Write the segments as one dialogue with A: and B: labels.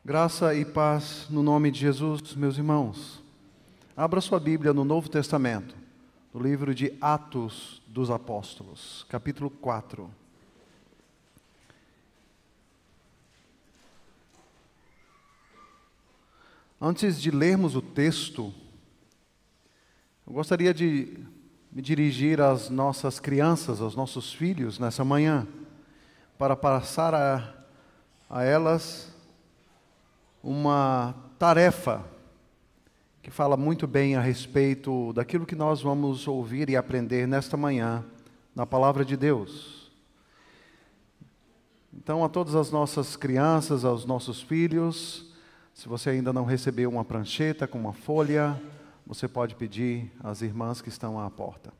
A: Graça e paz no nome de Jesus, meus irmãos. Abra sua Bíblia no Novo Testamento, no livro de Atos dos Apóstolos, capítulo 4. Antes de lermos o texto, eu gostaria de me dirigir às nossas crianças, aos nossos filhos nessa manhã, para passar a elas uma tarefa que fala muito bem a respeito daquilo que nós vamos ouvir e aprender nesta manhã na Palavra de Deus. Então, a todas as nossas crianças, aos nossos filhos, se você ainda não recebeu uma prancheta com uma folha, você pode pedir às irmãs que estão à porta.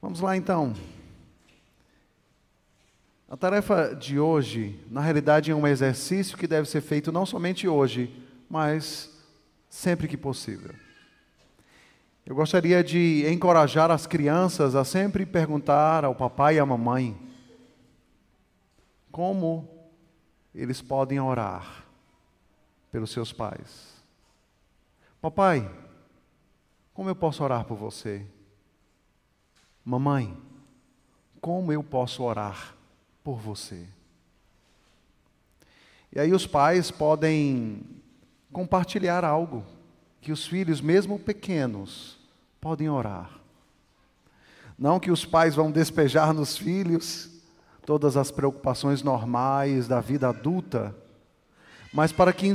A: Vamos lá então. A tarefa de hoje, na realidade, é um exercício que deve ser feito não somente hoje, mas sempre que possível. Eu gostaria de encorajar as crianças a sempre perguntar ao papai e à mamãe como eles podem orar pelos seus pais. Papai, como eu posso orar por você? Mamãe, como eu posso orar por você? E aí os pais podem compartilhar algo que os filhos, mesmo pequenos, podem orar. Não que os pais vão despejar nos filhos todas as preocupações normais da vida adulta, mas para que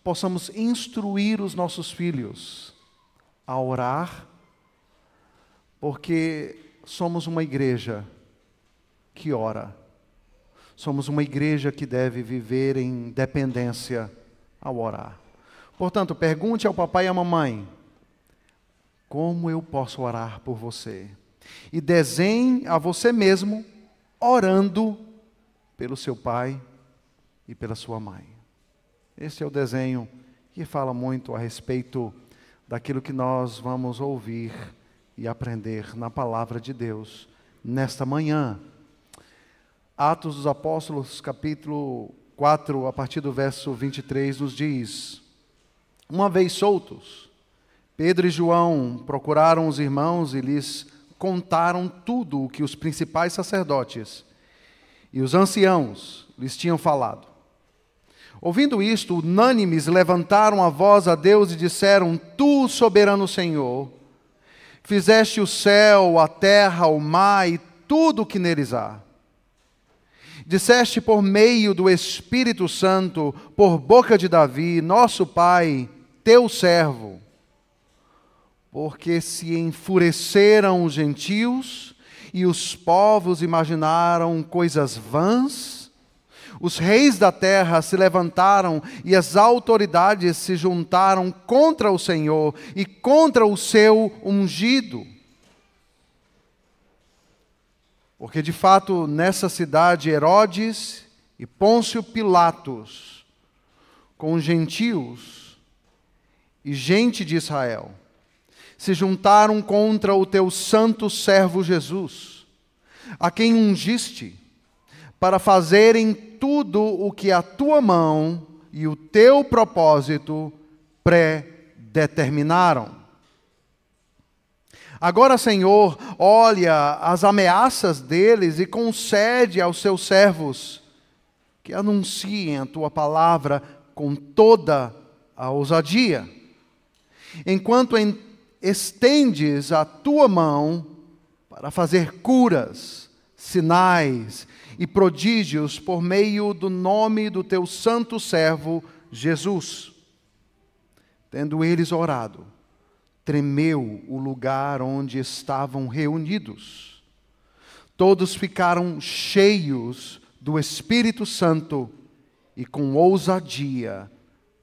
A: possamos instruir os nossos filhos a orar, porque somos uma igreja que ora. Somos uma igreja que deve viver em dependência ao orar. Portanto, pergunte ao papai e à mamãe, como eu posso orar por você? E desenhe a você mesmo orando pelo seu pai e pela sua mãe. Esse é o desenho que fala muito a respeito daquilo que nós vamos ouvir e aprender na palavra de Deus nesta manhã. Atos dos Apóstolos, capítulo 4, a partir do verso 23, nos diz: Uma vez soltos, Pedro e João procuraram os irmãos e lhes contaram tudo o que os principais sacerdotes e os anciãos lhes tinham falado. Ouvindo isto, unânimes levantaram a voz a Deus e disseram: Tu, soberano Senhor, fizeste o céu, a terra, o mar e tudo o que neles há. Disseste por meio do Espírito Santo, por boca de Davi, nosso pai, teu servo, porque se enfureceram os gentios e os povos imaginaram coisas vãs, os reis da terra se levantaram e as autoridades se juntaram contra o Senhor e contra o seu ungido. Porque, de fato, nessa cidade, Herodes e Pôncio Pilatos, com gentios e gente de Israel, se juntaram contra o teu santo servo Jesus, a quem ungiste, para fazerem tudo o que a tua mão e o teu propósito predeterminaram. Agora, Senhor, olha as ameaças deles e concede aos seus servos que anunciem a tua palavra com toda a ousadia. Enquanto estendes a tua mão para fazer curas, sinais e prodígios por meio do nome do teu santo servo Jesus. Tendo eles orado, tremeu o lugar onde estavam reunidos. Todos ficaram cheios do Espírito Santo e com ousadia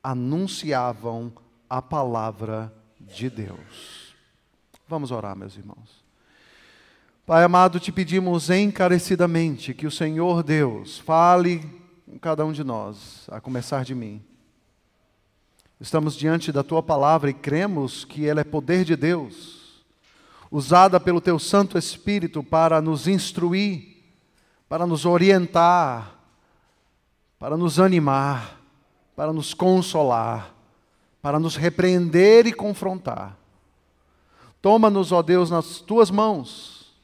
A: anunciavam a palavra de Deus. Vamos orar, meus irmãos. Pai amado, te pedimos encarecidamente que o Senhor Deus fale com cada um de nós, a começar de mim. Estamos diante da tua palavra e cremos que ela é poder de Deus, usada pelo teu Santo Espírito para nos instruir, para nos orientar, para nos animar, para nos consolar, para nos repreender e confrontar. Toma-nos, ó Deus, nas tuas mãos,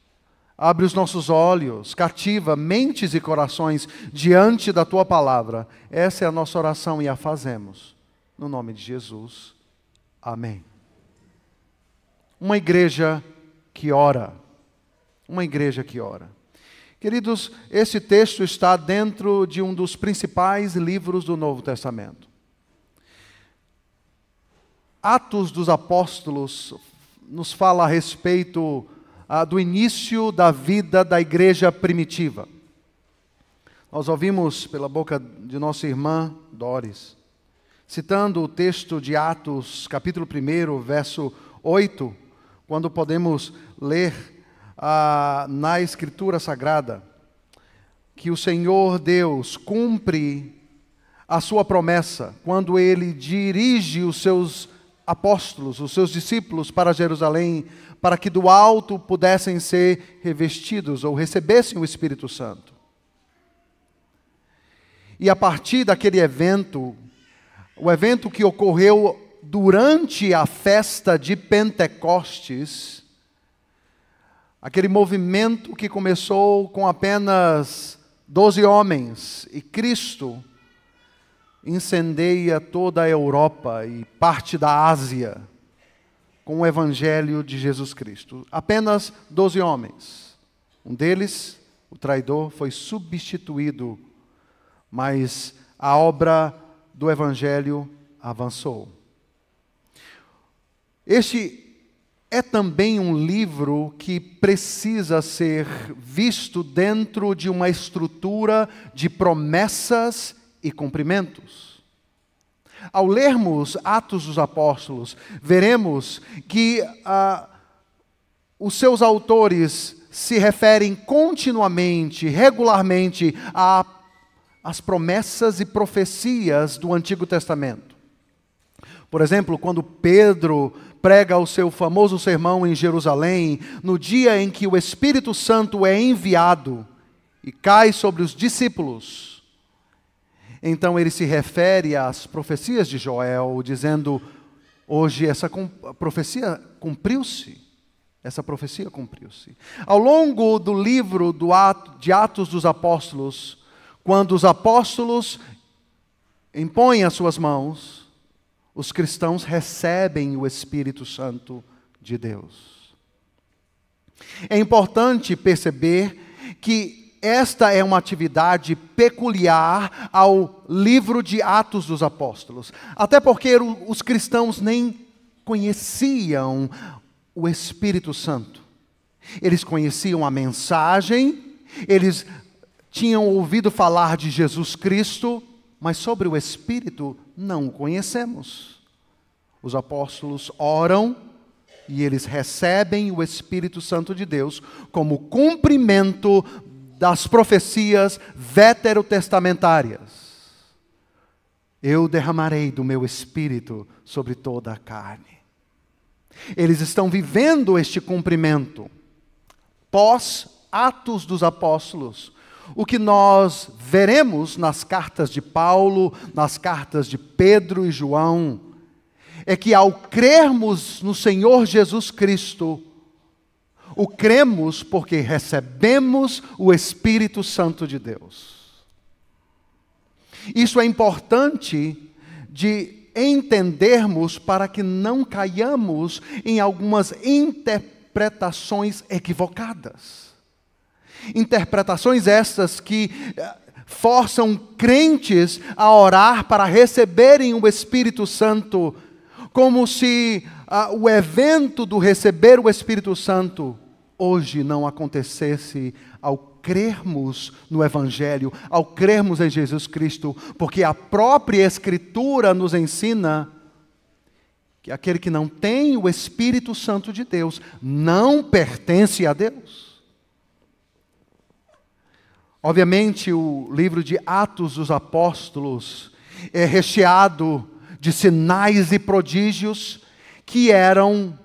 A: abre os nossos olhos, cativa mentes e corações diante da tua palavra. Essa é a nossa oração e a fazemos, no nome de Jesus. Amém. Uma igreja que ora. Uma igreja que ora. Queridos, esse texto está dentro de um dos principais livros do Novo Testamento. Atos dos Apóstolos nos fala a respeito do início da vida da igreja primitiva. Nós ouvimos pela boca de nossa irmã Doris, citando o texto de Atos, capítulo 1, verso 8, quando podemos ler na Escritura Sagrada que o Senhor Deus cumpre a sua promessa quando Ele dirige os seus apóstolos, os seus discípulos para Jerusalém, para que do alto pudessem ser revestidos ou recebessem o Espírito Santo. E a partir daquele evento, o evento que ocorreu durante a festa de Pentecostes, aquele movimento que começou com apenas 12 homens, e Cristo incendeia toda a Europa e parte da Ásia com o Evangelho de Jesus Cristo. Apenas 12 homens. Um deles, o traidor, foi substituído, mas a obra do Evangelho avançou. Este é também um livro que precisa ser visto dentro de uma estrutura de promessas e cumprimentos. Ao lermos Atos dos Apóstolos, veremos que os seus autores se referem continuamente, regularmente, às promessas e profecias do Antigo Testamento. Por exemplo, quando Pedro prega o seu famoso sermão em Jerusalém, no dia em que o Espírito Santo é enviado e cai sobre os discípulos, então ele se refere às profecias de Joel, dizendo, hoje essa profecia cumpriu-se. Essa profecia cumpriu-se. Ao longo do livro de Atos dos Apóstolos, quando os apóstolos impõem as suas mãos, os cristãos recebem o Espírito Santo de Deus. É importante perceber que esta é uma atividade peculiar ao livro de Atos dos Apóstolos. Até porque os cristãos nem conheciam o Espírito Santo. Eles conheciam a mensagem, eles tinham ouvido falar de Jesus Cristo, mas sobre o Espírito não o conhecemos. Os apóstolos oram e eles recebem o Espírito Santo de Deus como cumprimento das profecias veterotestamentárias. Eu derramarei do meu Espírito sobre toda a carne. Eles estão vivendo este cumprimento pós-Atos dos Apóstolos. O que nós veremos nas cartas de Paulo, nas cartas de Pedro e João, é que ao crermos no Senhor Jesus Cristo, o cremos porque recebemos o Espírito Santo de Deus. Isso é importante de entendermos para que não caiamos em algumas interpretações equivocadas. Interpretações estas que forçam crentes a orar para receberem o Espírito Santo, como se o evento do receber o Espírito Santo hoje não acontecesse ao crermos no Evangelho, ao crermos em Jesus Cristo, porque a própria Escritura nos ensina que aquele que não tem o Espírito Santo de Deus não pertence a Deus. Obviamente, o livro de Atos dos Apóstolos é recheado de sinais e prodígios que eram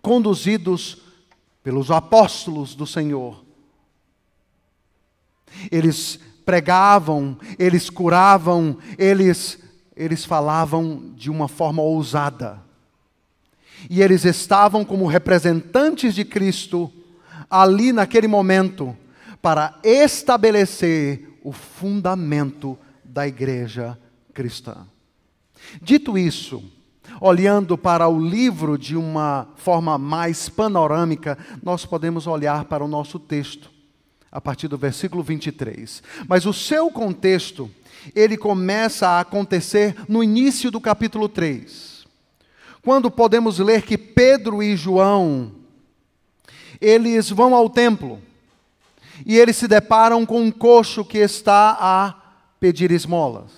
A: conduzidos pelos apóstolos do Senhor. Eles pregavam, eles curavam, eles falavam de uma forma ousada. E eles estavam como representantes de Cristo ali naquele momento para estabelecer o fundamento da igreja cristã. Dito isso, olhando para o livro de uma forma mais panorâmica, nós podemos olhar para o nosso texto, a partir do versículo 23. Mas o seu contexto, ele começa a acontecer no início do capítulo 3. Quando podemos ler que Pedro e João, eles vão ao templo, e eles se deparam com um coxo que está a pedir esmolas.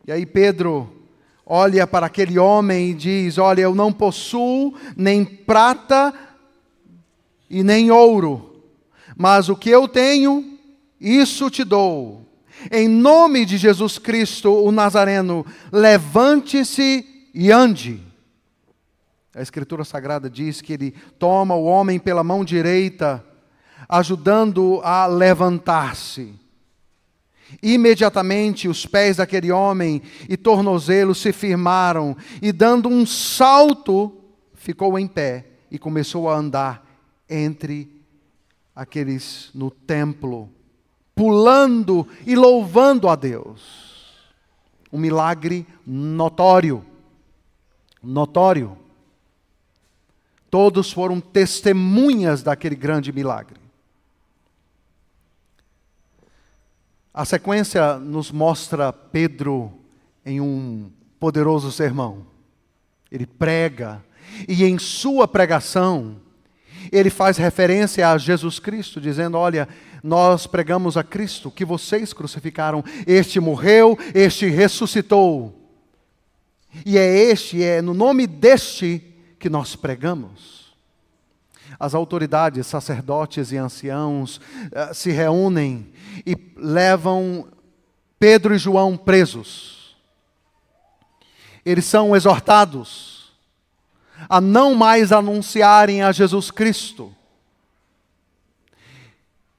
A: E aí Pedro olha para aquele homem e diz: olha, eu não possuo nem prata e nem ouro, mas o que eu tenho, isso te dou. Em nome de Jesus Cristo, o Nazareno, levante-se e ande. A Escritura Sagrada diz que ele toma o homem pela mão direita, ajudando-o a levantar-se. Imediatamente os pés daquele homem e tornozelos se firmaram, e dando um salto, ficou em pé e começou a andar entre aqueles no templo, pulando e louvando a Deus. Um milagre notório. Notório. Todos foram testemunhas daquele grande milagre. A sequência nos mostra Pedro em um poderoso sermão. Ele prega, e em sua pregação, ele faz referência a Jesus Cristo, dizendo: olha, nós pregamos a Cristo, que vocês crucificaram. Este morreu, este ressuscitou. E é no nome deste que nós pregamos. As autoridades, sacerdotes e anciãos se reúnem e levam Pedro e João presos. Eles são exortados a não mais anunciarem a Jesus Cristo.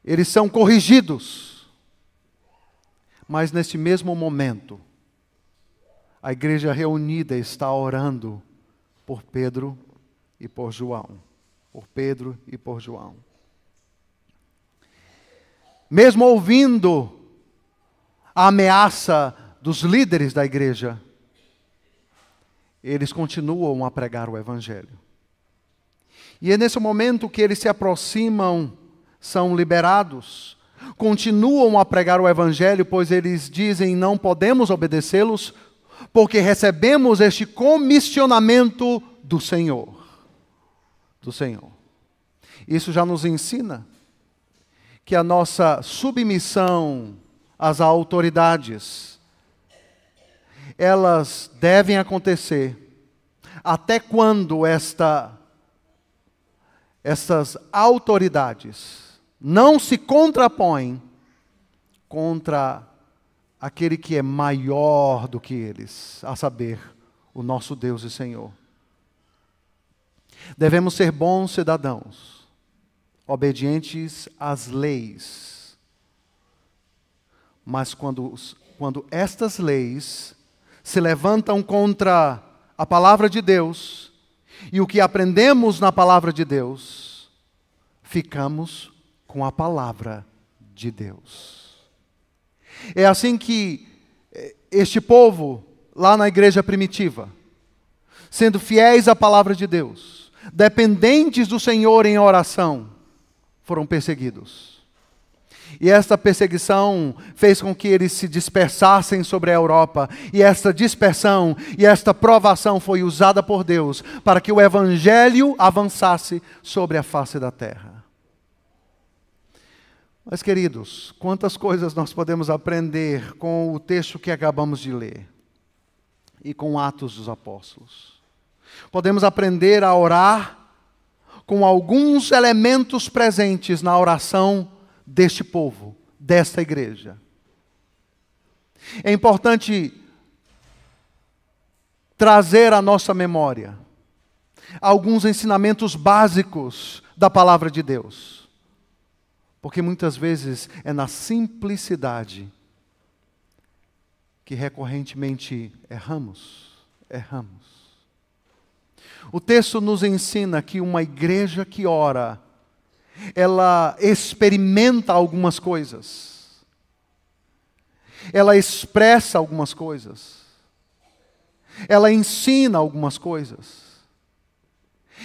A: Eles são corrigidos. Mas neste mesmo momento, a igreja reunida está orando por Pedro e por João. Por Pedro e por João. Mesmo ouvindo a ameaça dos líderes da igreja, eles continuam a pregar o Evangelho. E é nesse momento que eles se aproximam, são liberados, continuam a pregar o Evangelho, pois eles dizem: não podemos obedecê-los, porque recebemos este comissionamento do Senhor. Do Senhor. Isso já nos ensina que a nossa submissão às autoridades, elas devem acontecer até quando essas autoridades não se contrapõem contra aquele que é maior do que eles, a saber, o nosso Deus e Senhor. Devemos ser bons cidadãos, obedientes às leis. Mas quando estas leis se levantam contra a palavra de Deus e o que aprendemos na palavra de Deus, ficamos com a palavra de Deus. É assim que este povo, lá na igreja primitiva, sendo fiéis à palavra de Deus, dependentes do Senhor em oração, foram perseguidos. E esta perseguição fez com que eles se dispersassem sobre a Europa. E esta dispersão e esta provação foi usada por Deus para que o Evangelho avançasse sobre a face da terra. Mas, queridos, quantas coisas nós podemos aprender com o texto que acabamos de ler e com Atos dos Apóstolos. Podemos aprender a orar com alguns elementos presentes na oração deste povo, desta igreja. É importante trazer à nossa memória alguns ensinamentos básicos da palavra de Deus. Porque muitas vezes é na simplicidade que recorrentemente erramos. O texto nos ensina que uma igreja que ora, ela experimenta algumas coisas. Ela expressa algumas coisas. Ela ensina algumas coisas.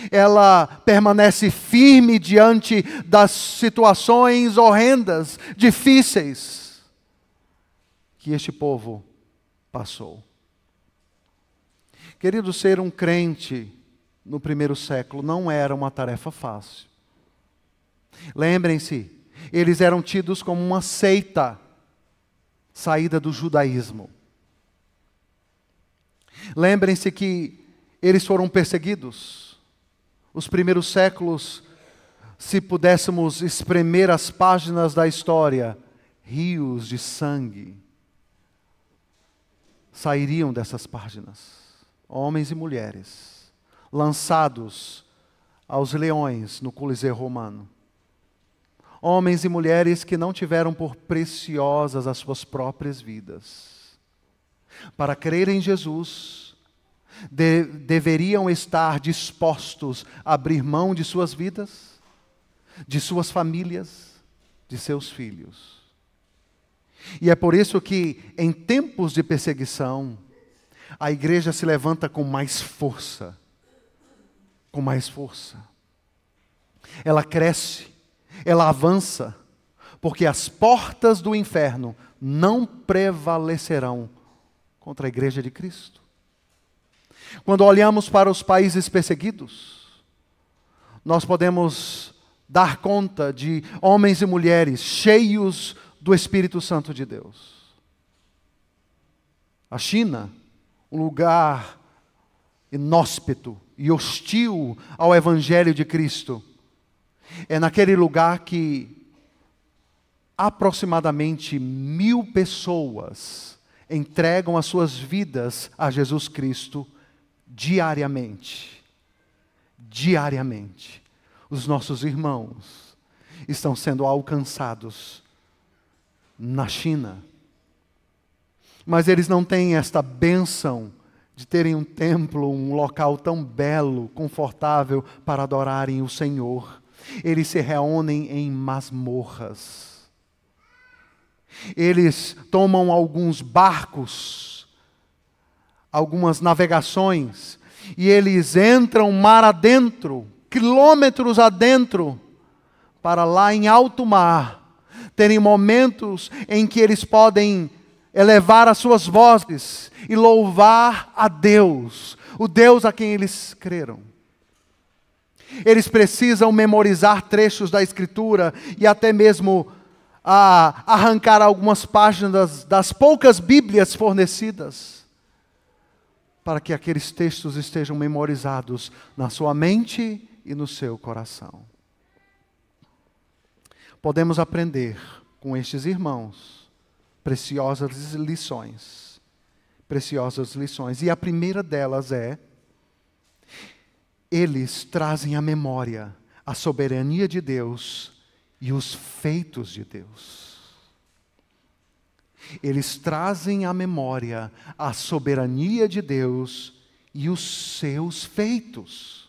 A: Ela permanece firme diante das situações horrendas, difíceis, que este povo passou. Querido, ser um crente no primeiro século não era uma tarefa fácil. Lembrem-se, eles eram tidos como uma seita saída do judaísmo. Lembrem-se que eles foram perseguidos. Os primeiros séculos, se pudéssemos espremer as páginas da história, rios de sangue sairiam dessas páginas. Homens e mulheres, lançados aos leões no Coliseu Romano. Homens e mulheres que não tiveram por preciosas as suas próprias vidas. Para crer em Jesus, deveriam estar dispostos a abrir mão de suas vidas, de suas famílias, de seus filhos. E é por isso que, em tempos de perseguição, a igreja se levanta com mais força. Com mais força. Ela cresce, ela avança, porque as portas do inferno não prevalecerão contra a igreja de Cristo. Quando olhamos para os países perseguidos, nós podemos dar conta de homens e mulheres cheios do Espírito Santo de Deus. A China, um lugar inóspito e hostil ao Evangelho de Cristo, é naquele lugar que aproximadamente 1000 pessoas entregam as suas vidas a Jesus Cristo diariamente. Diariamente. Os nossos irmãos estão sendo alcançados na China. Mas eles não têm esta bênção de terem um templo, um local tão belo, confortável para adorarem o Senhor. Eles se reúnem em masmorras. Eles tomam alguns barcos, algumas navegações, e eles entram mar adentro, quilômetros adentro, para lá em alto mar, terem momentos em que eles podem elevar as suas vozes e louvar a Deus, o Deus a quem eles creram. Eles precisam memorizar trechos da Escritura e até mesmo arrancar algumas páginas das poucas Bíblias fornecidas, para que aqueles textos estejam memorizados na sua mente e no seu coração. Podemos aprender com estes irmãos preciosas lições. Preciosas lições. E a primeira delas é: eles trazem à memória a soberania de Deus e os feitos de Deus. Eles trazem à memória a soberania de Deus e os seus feitos.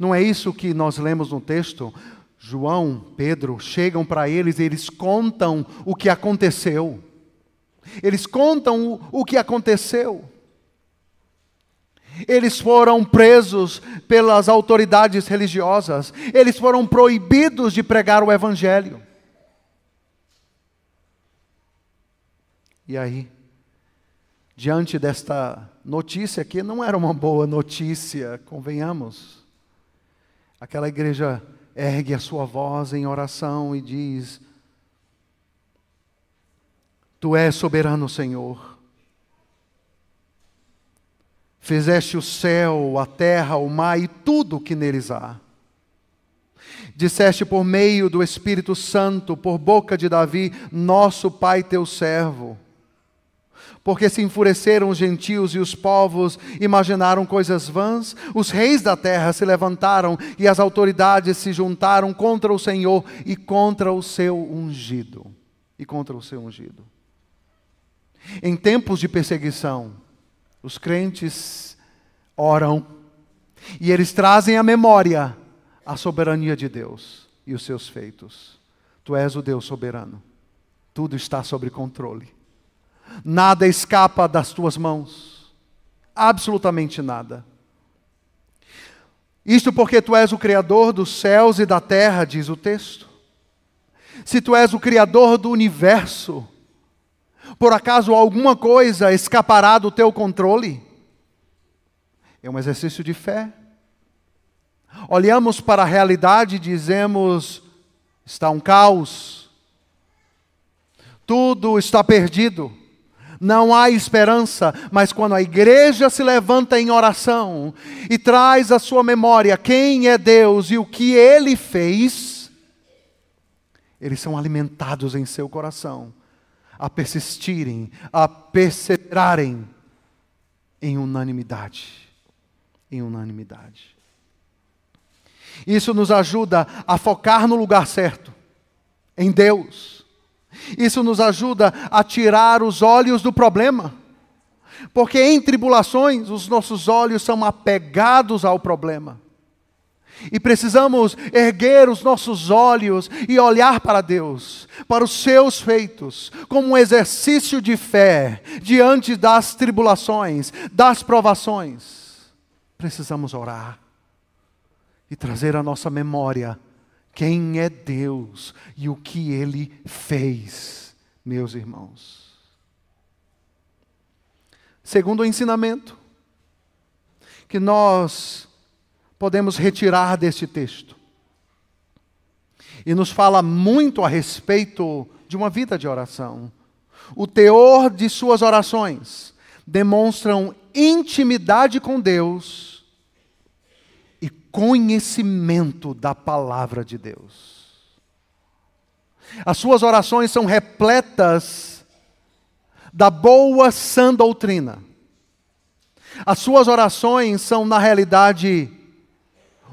A: Não é isso que nós lemos no texto? João, Pedro, chegam para eles e eles contam o que aconteceu. Eles contam o que aconteceu. Eles foram presos pelas autoridades religiosas. Eles foram proibidos de pregar o Evangelho. E aí, diante desta notícia, que não era uma boa notícia, convenhamos, aquela igreja ergue a sua voz em oração e diz: Tu és soberano, Senhor. Fizeste o céu, a terra, o mar e tudo o que neles há. Disseste por meio do Espírito Santo, por boca de Davi, nosso pai teu servo: Porque se enfureceram os gentios e os povos imaginaram coisas vãs, os reis da terra se levantaram e as autoridades se juntaram contra o Senhor e contra o seu ungido. Em tempos de perseguição, os crentes oram e eles trazem à memória a soberania de Deus e os seus feitos. Tu és o Deus soberano. Tudo está sob controle. Nada escapa das tuas mãos. Absolutamente nada. Isto porque tu és o Criador dos céus e da terra, diz o texto. Se tu és o Criador do universo, por acaso alguma coisa escapará do teu controle? É um exercício de fé. Olhamos para a realidade e dizemos, está um caos. Tudo está perdido. Não há esperança, mas quando a igreja se levanta em oração e traz à sua memória quem é Deus e o que Ele fez, eles são alimentados em seu coração a persistirem, a perseverarem em unanimidade. Isso nos ajuda a focar no lugar certo, em Deus. Isso nos ajuda a tirar os olhos do problema. Porque em tribulações, os nossos olhos são apegados ao problema. E precisamos erguer os nossos olhos e olhar para Deus, para os seus feitos, como um exercício de fé diante das tribulações, das provações. Precisamos orar e trazer à nossa memória quem é Deus e o que Ele fez, meus irmãos. Segundo o ensinamento que nós podemos retirar deste texto, e nos fala muito a respeito de uma vida de oração. O teor de suas orações demonstram intimidade com Deus e conhecimento da palavra de Deus. As suas orações são repletas da boa sã doutrina. As suas orações são, na realidade,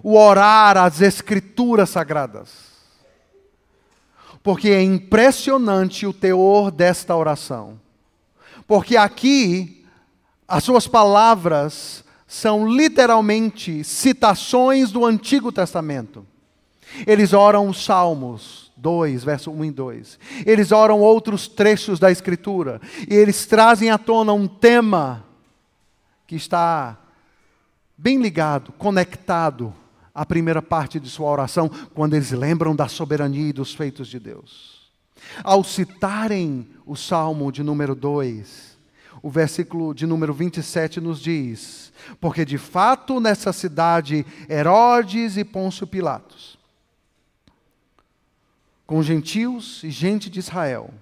A: o orar às Escrituras Sagradas. Porque é impressionante o teor desta oração. Porque aqui, as suas palavras são literalmente citações do Antigo Testamento. Eles oram os Salmos 2, verso 1 e 2. Eles oram outros trechos da Escritura. E eles trazem à tona um tema que está bem ligado, conectado à primeira parte de sua oração, quando eles lembram da soberania e dos feitos de Deus. Ao citarem o Salmo de número 2, o versículo de número 27 nos diz: porque de fato nessa cidade Herodes e Pôncio Pilatos, com gentios e gente de Israel,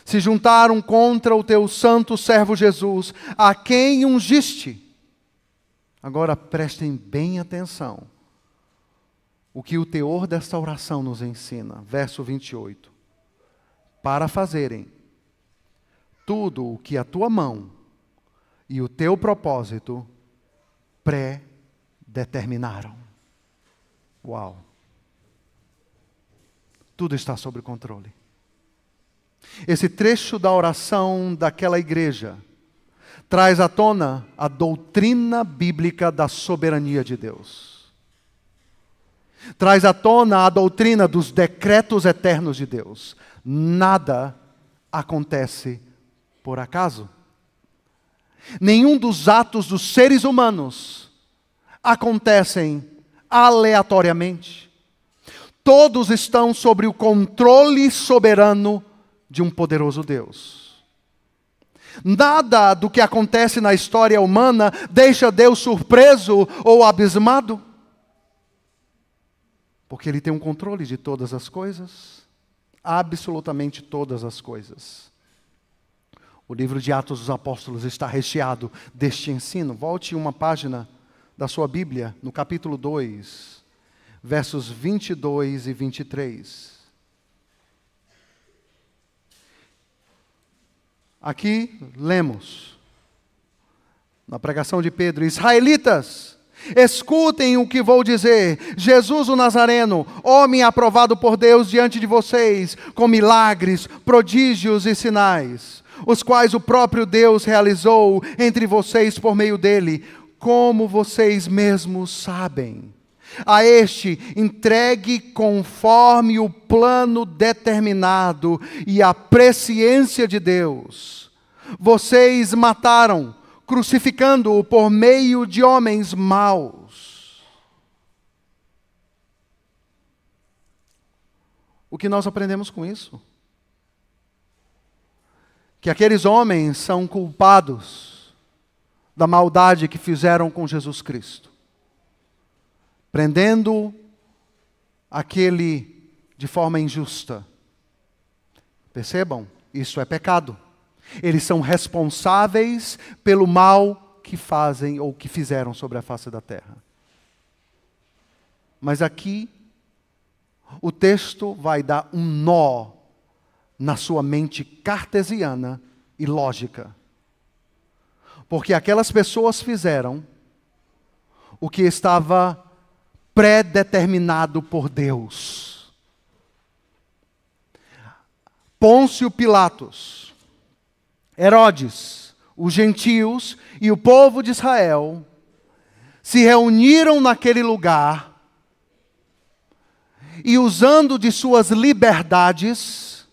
A: se juntaram contra o teu santo servo Jesus, a quem ungiste. Agora prestem bem atenção o que o teor desta oração nos ensina. Verso 28. Para fazerem tudo o que a tua mão e o teu propósito pré-determinaram. Uau! Tudo está sob controle. Esse trecho da oração daquela igreja traz à tona a doutrina bíblica da soberania de Deus. Traz à tona a doutrina dos decretos eternos de Deus. Nada acontece por acaso. Nenhum dos atos dos seres humanos acontecem aleatoriamente. Todos estão sob o controle soberano de um poderoso Deus. Nada do que acontece na história humana deixa Deus surpreso ou abismado. Porque Ele tem um controle de todas as coisas. Absolutamente todas as coisas. O livro de Atos dos Apóstolos está recheado deste ensino. Volte uma página da sua Bíblia, no capítulo 2, versos 22 e 23. Aqui lemos, na pregação de Pedro: israelitas, escutem o que vou dizer. Jesus o Nazareno, homem aprovado por Deus diante de vocês, com milagres, prodígios e sinais, os quais o próprio Deus realizou entre vocês por meio dele, como vocês mesmos sabem. A este entregue conforme o plano determinado e a presciência de Deus. Vocês mataram, crucificando-o por meio de homens maus. O que nós aprendemos com isso? Que aqueles homens são culpados da maldade que fizeram com Jesus Cristo, prendendo aquele de forma injusta. Percebam, isso é pecado. Eles são responsáveis pelo mal que fazem ou que fizeram sobre a face da terra. Mas aqui, o texto vai dar um nó na sua mente cartesiana e lógica. Porque aquelas pessoas fizeram o que estava predeterminado por Deus. Pôncio Pilatos, Herodes, os gentios e o povo de Israel se reuniram naquele lugar e, usando de suas liberdades,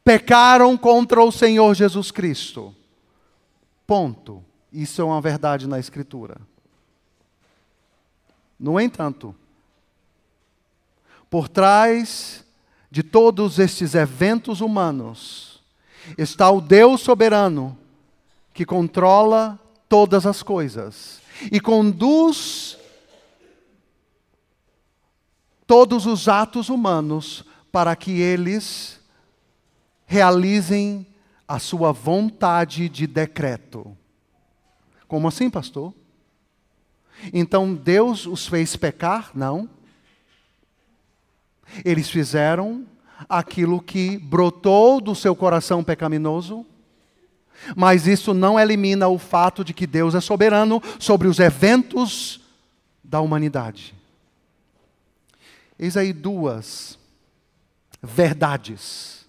A: pecaram contra o Senhor Jesus Cristo. Ponto. Isso é uma verdade na Escritura. No entanto, por trás de todos estes eventos humanos, está o Deus soberano que controla todas as coisas e conduz todos os atos humanos para que eles realizem a sua vontade de decreto. Como assim, pastor? Então Deus os fez pecar? Não. Eles fizeram aquilo que brotou do seu coração pecaminoso, mas isso não elimina o fato de que Deus é soberano sobre os eventos da humanidade. Eis aí duas verdades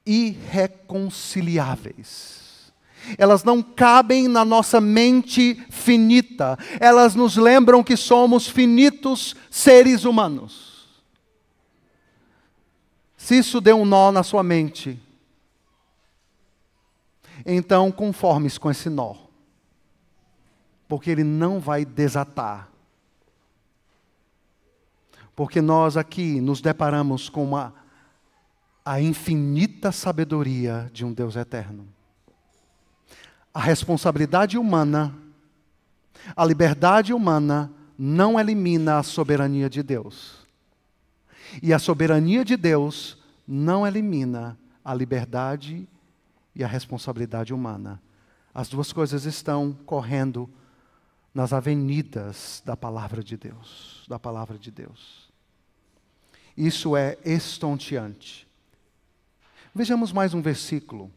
A: irreconciliáveis. Elas não cabem na nossa mente finita. Elas nos lembram que somos finitos seres humanos. Se isso deu um nó na sua mente, então conforme-se com esse nó, porque ele não vai desatar. Porque nós aqui nos deparamos com a infinita sabedoria de um Deus eterno. A responsabilidade humana, a liberdade humana não elimina a soberania de Deus. E a soberania de Deus não elimina a liberdade e a responsabilidade humana. As duas coisas estão correndo nas avenidas da palavra de Deus, da palavra de Deus. Isso é estonteante. Vejamos mais um versículo.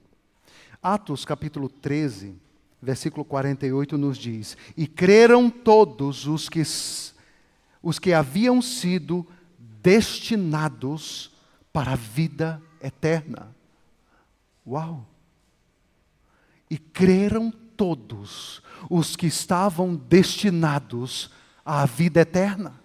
A: Atos capítulo 13, versículo 48 nos diz: e creram todos os que haviam sido destinados para a vida eterna. Uau! E creram todos os que estavam destinados à vida eterna.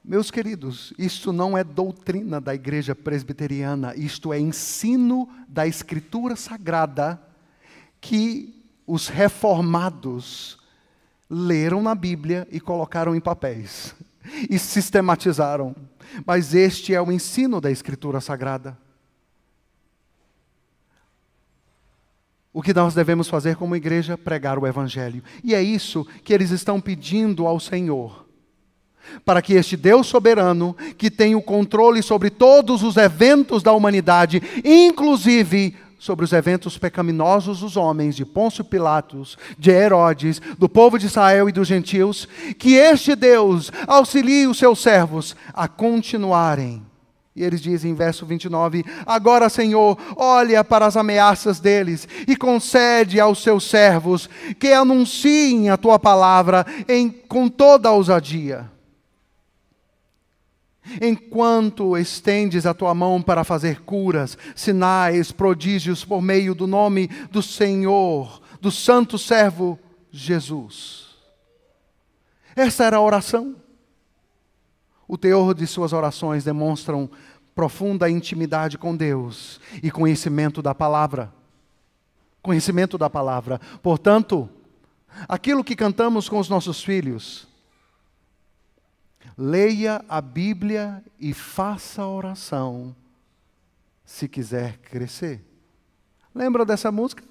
A: Meus queridos, isto não é doutrina da igreja presbiteriana, isto é ensino da Escritura Sagrada que os reformados leram na Bíblia e colocaram em papéis e sistematizaram. Mas este é o ensino da Escritura Sagrada. O que nós devemos fazer como igreja? Pregar o Evangelho. E é isso que eles estão pedindo ao Senhor. Para que este Deus soberano, que tem o controle sobre todos os eventos da humanidade, inclusive sobre os eventos pecaminosos dos homens, de Pôncio Pilatos, de Herodes, do povo de Israel e dos gentios, que este Deus auxilie os seus servos a continuarem E eles dizem em verso 29, agora, Senhor, olha para as ameaças deles e concede aos seus servos que anunciem a tua palavra com toda a ousadia. Enquanto estendes a tua mão para fazer curas, sinais, prodígios por meio do nome do Senhor, do santo servo Jesus. Essa era a oração. O teor de suas orações demonstram profunda intimidade com Deus e conhecimento da palavra. Conhecimento da palavra. Portanto, aquilo que cantamos com os nossos filhos, leia a Bíblia e faça oração se quiser crescer. Lembra dessa música?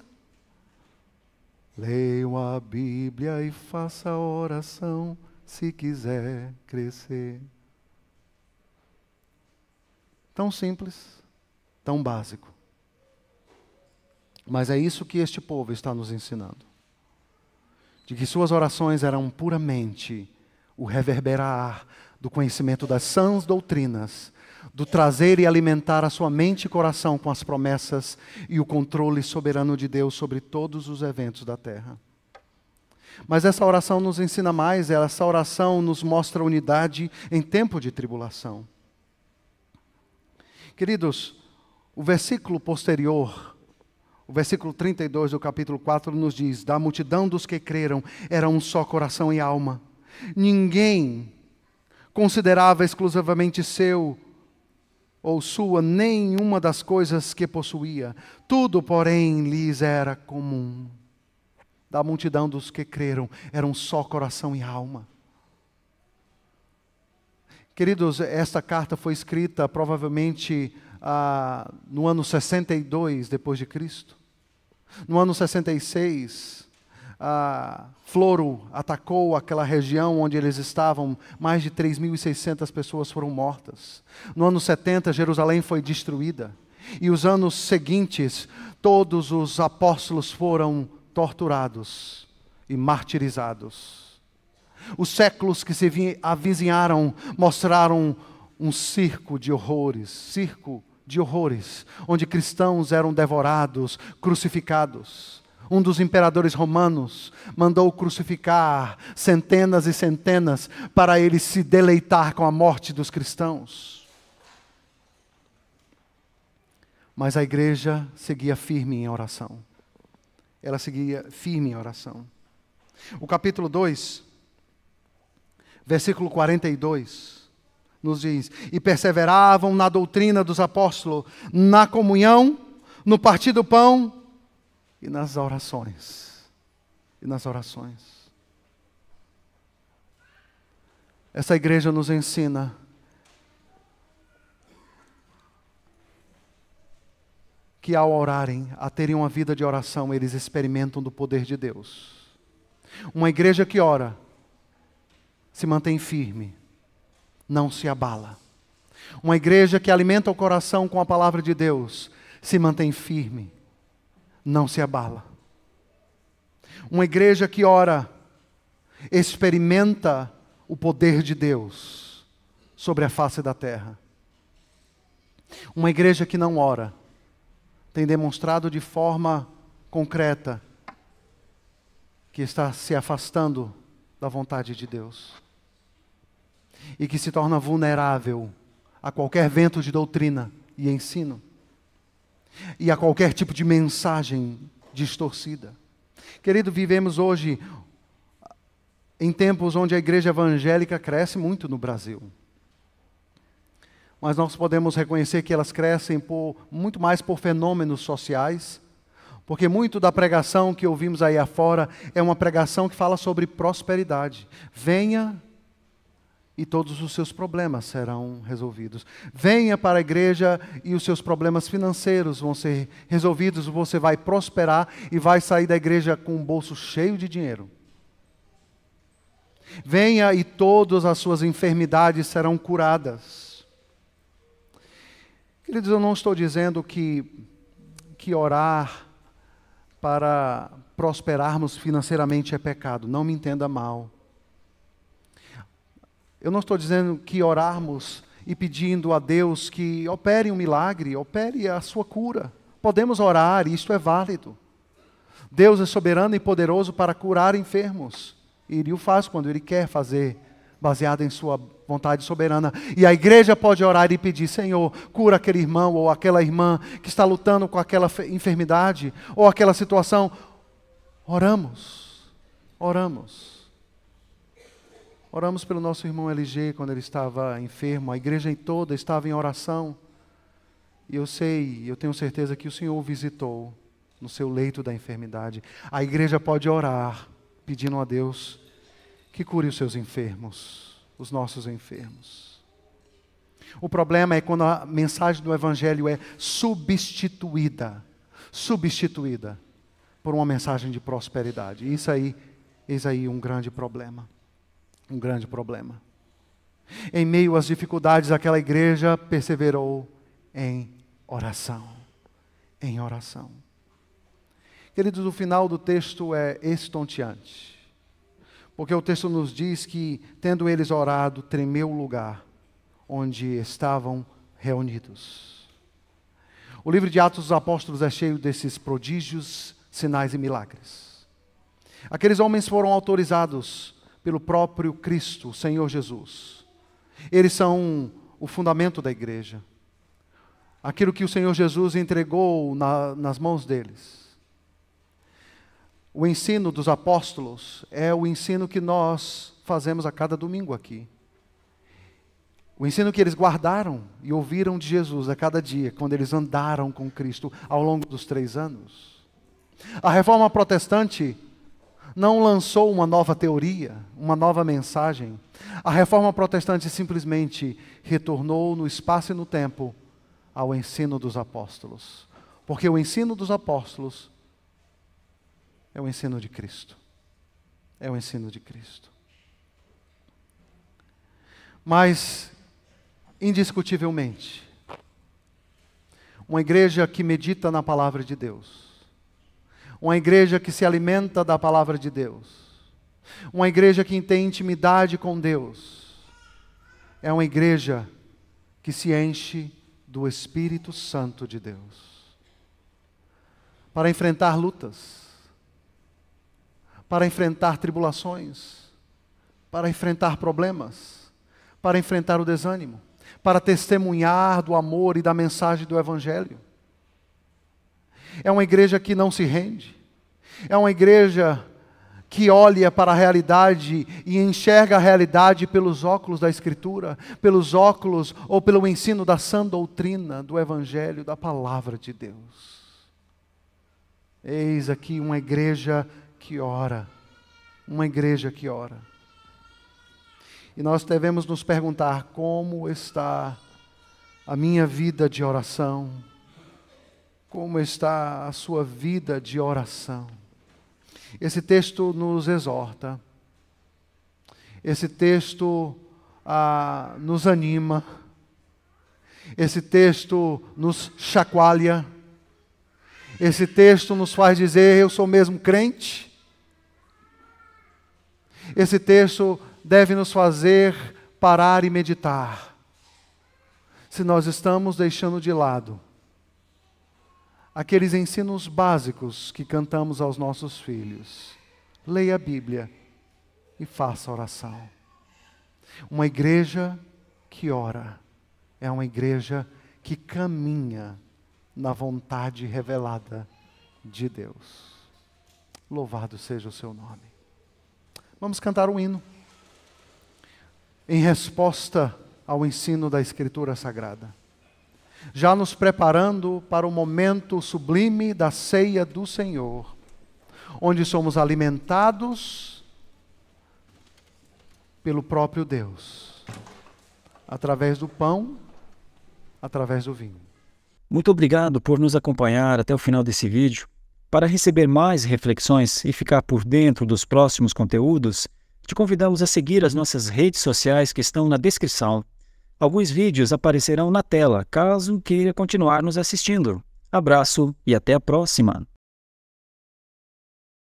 A: Leia a Bíblia e faça oração se quiser crescer. Tão simples, tão básico. Mas é isso que este povo está nos ensinando. De que suas orações eram puramente o reverberar do conhecimento das sãs doutrinas, do trazer e alimentar a sua mente e coração com as promessas e o controle soberano de Deus sobre todos os eventos da terra. Mas essa oração nos ensina mais, essa oração nos mostra unidade em tempo de tribulação. Queridos, o versículo posterior, o versículo 32 do capítulo 4 nos diz, da multidão dos que creram, era um só coração e alma. Ninguém considerava exclusivamente seu ou sua nenhuma das coisas que possuía. Tudo, porém, lhes era comum. Da multidão dos que creram, era um só coração e alma. Queridos, esta carta foi escrita provavelmente no ano 62 depois de Cristo. No ano 66, Floro atacou aquela região onde eles estavam, mais de 3.600 pessoas foram mortas. No ano 70, Jerusalém foi destruída. E os anos seguintes, todos os apóstolos foram torturados e martirizados. Os séculos que se avizinharam mostraram um circo de horrores, onde cristãos eram devorados, crucificados. Um dos imperadores romanos mandou crucificar centenas e centenas para ele se deleitar com a morte dos cristãos. Mas a igreja seguia firme em oração. Ela seguia firme em oração. O capítulo 2, versículo 42, nos diz, e perseveravam na doutrina dos apóstolos, na comunhão, no partir do pão, e nas orações. Essa igreja nos ensina que ao orarem, a terem uma vida de oração, eles experimentam do poder de Deus. Uma igreja que ora, se mantém firme, não se abala. Uma igreja que alimenta o coração com a palavra de Deus, se mantém firme, não se abala. Uma igreja que ora, experimenta o poder de Deus sobre a face da terra. Uma igreja que não ora, tem demonstrado de forma concreta que está se afastando da vontade de Deus. E que se torna vulnerável a qualquer vento de doutrina e ensino. E a qualquer tipo de mensagem distorcida. Querido, vivemos hoje em tempos onde a igreja evangélica cresce muito no Brasil. Mas nós podemos reconhecer que elas crescem muito mais por fenômenos sociais, porque muito da pregação que ouvimos aí afora é uma pregação que fala sobre prosperidade. Venha e todos os seus problemas serão resolvidos. Venha para a igreja e os seus problemas financeiros vão ser resolvidos, você vai prosperar e vai sair da igreja com um bolso cheio de dinheiro. Venha e todas as suas enfermidades serão curadas. Queridos, eu não estou dizendo que orar para prosperarmos financeiramente é pecado, não me entenda mal. Eu não estou dizendo que orarmos e pedindo a Deus que opere um milagre, opere a sua cura. Podemos orar, e isto é válido. Deus é soberano e poderoso para curar enfermos. E Ele o faz quando Ele quer fazer, baseado em sua vontade soberana. E a igreja pode orar e pedir: Senhor, cura aquele irmão ou aquela irmã que está lutando com aquela enfermidade ou aquela situação. Oramos. Oramos pelo nosso irmão LG quando ele estava enfermo. A igreja toda estava em oração. E eu tenho certeza que o Senhor o visitou no seu leito da enfermidade. A igreja pode orar, pedindo a Deus que cure os seus enfermos, os nossos enfermos. O problema é quando a mensagem do Evangelho é substituída por uma mensagem de prosperidade. Eis aí um grande problema. Um grande problema. Em meio às dificuldades, aquela igreja perseverou em oração. Em oração. Queridos, o final do texto é estonteante. Porque o texto nos diz que, tendo eles orado, tremeu o lugar onde estavam reunidos. O livro de Atos dos Apóstolos é cheio desses prodígios, sinais e milagres. Aqueles homens foram autorizados pelo próprio Cristo, o Senhor Jesus. Eles são o fundamento da igreja. Aquilo que o Senhor Jesus entregou nas mãos deles. O ensino dos apóstolos é o ensino que nós fazemos a cada domingo aqui. O ensino que eles guardaram e ouviram de Jesus a cada dia, quando eles andaram com Cristo ao longo dos 3 anos. A Reforma Protestante não lançou uma nova teoria, uma nova mensagem. A Reforma Protestante simplesmente retornou no espaço e no tempo ao ensino dos apóstolos. Porque o ensino dos apóstolos é o ensino de Cristo. É o ensino de Cristo. Mas, indiscutivelmente, uma igreja que medita na palavra de Deus, uma igreja que se alimenta da palavra de Deus, uma igreja que tem intimidade com Deus, é uma igreja que se enche do Espírito Santo de Deus, para enfrentar lutas, para enfrentar tribulações, para enfrentar problemas, para enfrentar o desânimo, para testemunhar do amor e da mensagem do Evangelho. É uma igreja que não se rende. É uma igreja que olha para a realidade e enxerga a realidade pelos óculos da Escritura, pelos óculos ou pelo ensino da sã doutrina do Evangelho, da Palavra de Deus. Eis aqui uma igreja que ora. Uma igreja que ora. E nós devemos nos perguntar: como está a minha vida de oração? Como está a sua vida de oração? Esse texto nos exorta. Esse texto nos anima. Esse texto nos chacoalha. Esse texto nos faz dizer: eu sou mesmo crente. Esse texto deve nos fazer parar e meditar. Se nós estamos deixando de lado aqueles ensinos básicos que cantamos aos nossos filhos. Leia a Bíblia e faça oração. Uma igreja que ora é uma igreja que caminha na vontade revelada de Deus. Louvado seja o seu nome. Vamos cantar um hino em resposta ao ensino da Escritura Sagrada, já nos preparando para o momento sublime da ceia do Senhor, onde somos alimentados pelo próprio Deus, através do pão, através do vinho.
B: Muito obrigado por nos acompanhar até o final desse vídeo. Para receber mais reflexões e ficar por dentro dos próximos conteúdos, te convidamos a seguir as nossas redes sociais que estão na descrição. Alguns vídeos aparecerão na tela, caso queira continuar nos assistindo. Abraço e até a próxima!